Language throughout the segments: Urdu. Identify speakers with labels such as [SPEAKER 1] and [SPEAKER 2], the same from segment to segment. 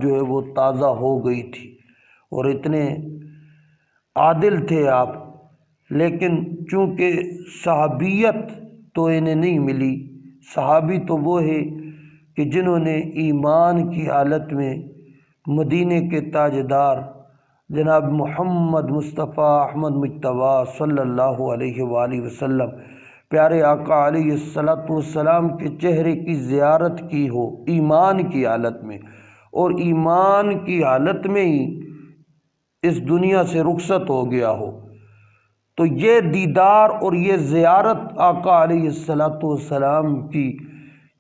[SPEAKER 1] جو ہے وہ تازہ ہو گئی تھی، اور اتنے عادل تھے آپ، لیکن چونکہ صحابیت تو انہیں نہیں ملی۔ صحابی تو وہ ہے کہ جنہوں نے ایمان کی حالت میں مدینے کے تاجدار جناب محمد مصطفیٰ احمد مجتبیٰ صلی اللہ علیہ وآلہ وسلم پیارے آقا علیہ السلام کے چہرے کی زیارت کی ہو ایمان کی حالت میں، اور ایمان کی حالت میں ہی اس دنیا سے رخصت ہو گیا ہو، تو یہ دیدار اور یہ زیارت آقا علیہ السلام کی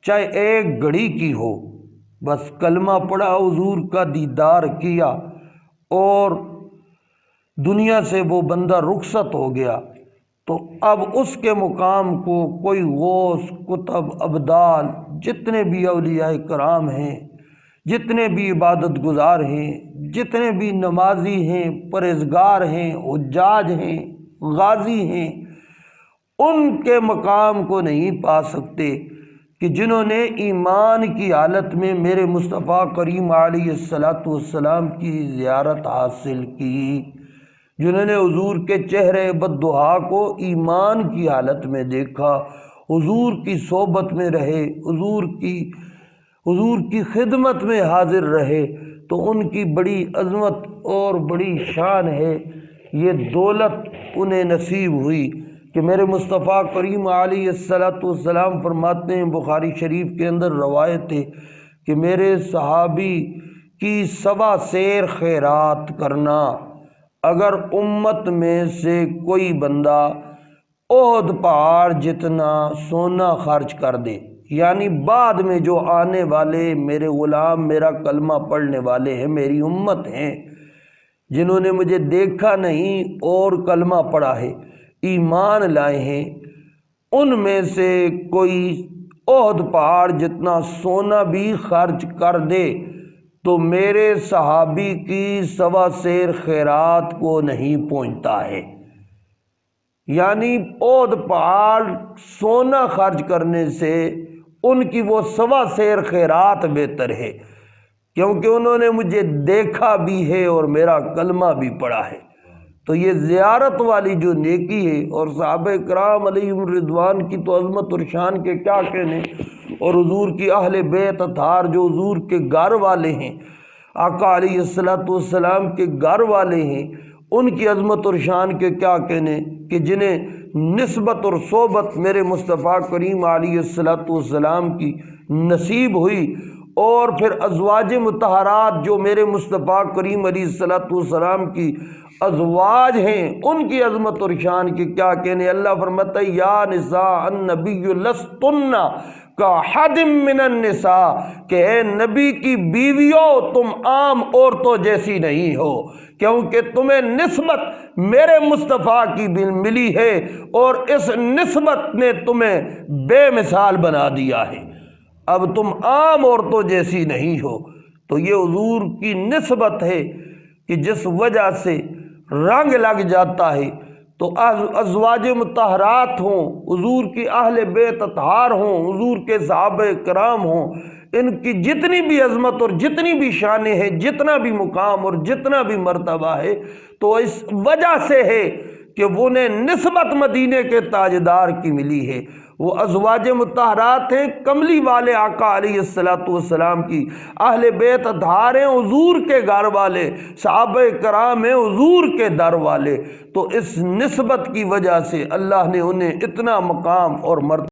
[SPEAKER 1] چاہے ایک گھڑی کی ہو، بس کلمہ پڑھا، حضور کا دیدار کیا اور دنیا سے وہ بندہ رخصت ہو گیا، تو اب اس کے مقام کو کوئی غوث، قطب، ابدال، جتنے بھی اولیاء کرام ہیں، جتنے بھی عبادت گزار ہیں، جتنے بھی نمازی ہیں، پرہیزگار ہیں، حجاج ہیں، غازی ہیں، ان کے مقام کو نہیں پا سکتے کہ جنہوں نے ایمان کی حالت میں میرے مصطفیٰ کریم علیہ السلام کی زیارت حاصل کی، جنہوں نے حضور کے چہرے بددعا کو ایمان کی حالت میں دیکھا، حضور کی صحبت میں رہے، حضور کی خدمت میں حاضر رہے، تو ان کی بڑی عظمت اور بڑی شان ہے، یہ دولت انہیں نصیب ہوئی کہ میرے مصطفیٰ کریم علیہ السلام فرماتے ہیں، بخاری شریف کے اندر روایت ہے کہ میرے صحابی کی 100 سیر خیرات کرنا، اگر امت میں سے کوئی بندہ احد پہاڑ جتنا سونا خرچ کر دے، یعنی بعد میں جو آنے والے میرے غلام میرا کلمہ پڑھنے والے ہیں، میری امت ہیں، جنہوں نے مجھے دیکھا نہیں اور کلمہ پڑھا ہے، ایمان لائے ہیں، ان میں سے کوئی احد پہاڑ جتنا سونا بھی خرچ کر دے تو میرے صحابی کی 100 سیر خیرات کو نہیں پہنچتا ہے۔ یعنی احد پہاڑ سونا خرچ کرنے سے ان کی وہ 100 سیر خیرات بہتر ہے، کیونکہ انہوں نے مجھے دیکھا بھی ہے اور میرا کلمہ بھی پڑھا ہے۔ تو یہ زیارت والی جو نیکی ہے، اور صحابہ کرام علیہم الرضوان کی تو عظمت اور شان کے کیا کہنے، اور حضور کی اہل بیت اطہار جو حضور کے گھر والے ہیں، آقا علیہ السلام کے گھر والے ہیں، ان کی عظمت اور شان کے کیا کہنے کہ جنہیں نسبت اور صحبت میرے مصطفیٰ کریم علیہ السلام کی نصیب ہوئی، اور پھر ازواج مطہرات جو میرے مصطفیٰ کریم علیہ السلام کی ازواج ہیں، ان کی عظمت اور شان کی کیا کہنے۔ اللہ فرماتا ہے یا نساء النبی لستن کاحد من النساء، کہ اے نبی کی بیویوں تم عام عورتوں جیسی نہیں ہو، کیونکہ تمہیں نسبت میرے مصطفیٰ کی ملی ہے، اور اس نسبت نے تمہیں بے مثال بنا دیا ہے، اب تم عام عورتوں جیسی نہیں ہو۔ تو یہ حضور کی نسبت ہے کہ جس وجہ سے رنگ لگ جاتا ہے، تو ازواج مطہرات ہوں، حضور کی اہل بیت اطہار ہوں، حضور کے صحابہ کرام ہوں، ان کی جتنی بھی عظمت اور جتنی بھی شانیں ہیں، جتنا بھی مقام اور جتنا بھی مرتبہ ہے، تو اس وجہ سے ہے کہ وہ نے نسبت مدینے کے تاجدار کی ملی ہے۔ وہ ازواج مطہرات ہیں، کملی والے آقا علیہ السلام کی اہل بیت اطہار ہیں، حضور کے گھر والے، صحابہ کرام ہیں، حضور کے در والے، تو اس نسبت کی وجہ سے اللہ نے انہیں اتنا مقام اور مرتبہ